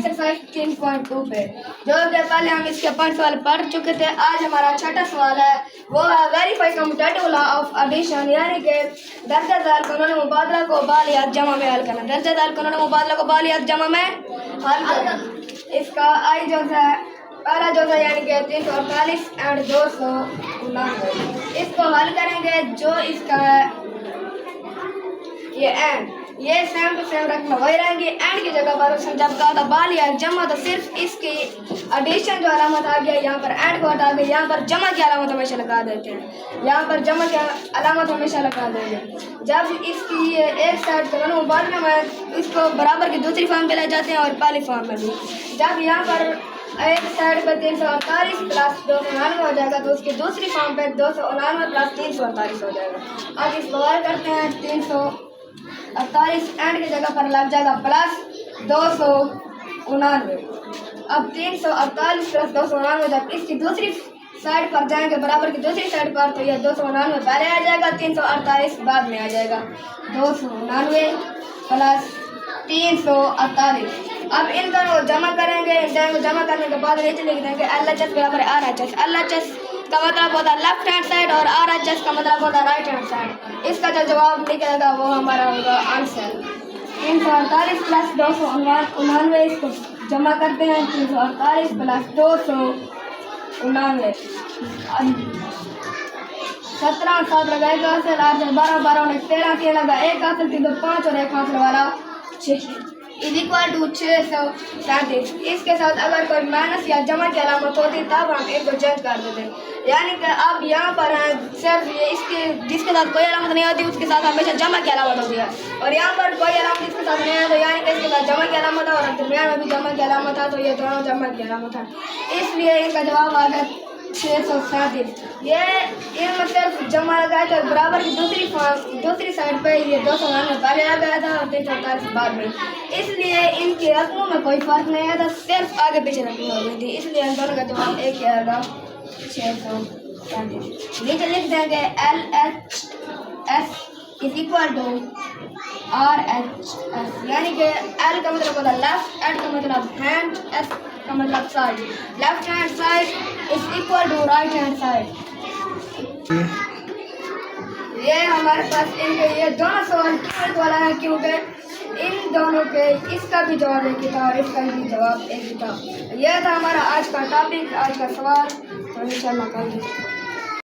Exercise 3.2 पे जो कि पहले हम इसके 5 सवाल पढ़ चुके थे। आज हमारा छठा सवाल है, वो है verify commutative law of addition, यानी कि दर्जा दाल कानून मुबादला को बालियात जमा में हल करना। दर्जा दाल कानून मुबादला को बालियात जमा में हल करना। इसका आई जो है पहला जो है यानी कि 348 एंड 299। इसको हल करेंगे। जो इसका है ये एंड, ये सेम टू सेम रखना वही रहेंगे। एंड की जगह पर उसने जब कहा था बालिया जमा, तो सिर्फ इसकी एडिशन जो अलामत आ गया यहाँ पर एंड को हटा के यहाँ पर जमा की अलामत हमेशा लगा देते हैं। यहाँ पर जमा की अलामत हमेशा लगा देंगे। जब इसकी ये एक साइड कानून मुबादले में इसको बराबर की दूसरी फॉर्म पे ले जाते हैं और पहली फॉर्म में भी। जब यहाँ पर एक साइड पर 348 प्लस 299 हो जाएगा, तो उसकी दूसरी फॉर्म पे 299 प्लस 348 हो जाएगा। अब इसको हल करते हैं। 348 एंड की जगह पर लग जाएगा प्लस 299। अब 348 प्लस 299 जब इसकी दूसरी साइड पर जाएंगे, बराबर की दूसरी साइड पर, तो यह 299 पहले आ जाएगा, 348 बाद में आ जाएगा। 299 प्लस 348। अब इन दोनों को जमा करेंगे। जमा करने के बाद नीचे लिख देंगे LHS बराबर RHS। LHS का मतलब होता है लेफ्ट हैंड साइड और RHS का मतलब होता है राइट हैंड साइड। इसका जो जवाब निकलेगा वो हमारा होगा आंसर। 348 प्लस 299, इसको जमा करते हैं। 348 प्लस 299, 17 7 लगाएगा हासिल, 8 12 12 13 3 लगा 1 हासिल, 3 5 और 1 हासिल वाला 6 इज इक्वल टू 637। इसके साथ अगर कोई माइनस या जमा की अलामत होती तब हम इनको चेंज कर देते हैं। यानी कि अब यहाँ पर है सिर्फ ये इसके जिसके साथ कोई अलामत नहीं होती उसके साथ हमेशा जमा की अलामत होती है, और यहाँ पर कोई अलामत इसके साथ नहीं है तो यानी कि इसके साथ जमा की अलामत है, और दरमियान में भी जमा की अलामत है, तो ये दोनों जमा की अलामत है। इसलिए इसका जवाब आ गया 637। ये इनमें सिर्फ जमा लगाया था, बराबर की दूसरी साइड पे ये 299 पहले आ गया था और 348 बाद में। इसलिए इनकी रकमों में कोई फर्क नहीं आया था, सिर्फ आगे पीछे रकमें हो गई थी। इसलिए इन दोनों का जवाब एक ही आएगा 637। नीचे लिख देंगे LHS is equal to RHS, यानी कि L का मतलब होता है लेफ्ट, H का मतलब हैंड, S का मतलब side. Left hand side is equal to right hand side. ये हमारे पास इनके ये दोनों सवाल क्यों वाला है, क्योंकि इन दोनों के इसका भी जवाब एक ही था और इसका भी जवाब एक ही था। यह था हमारा आज का टॉपिक, आज का सवाल। तो इंशाल्लाह कल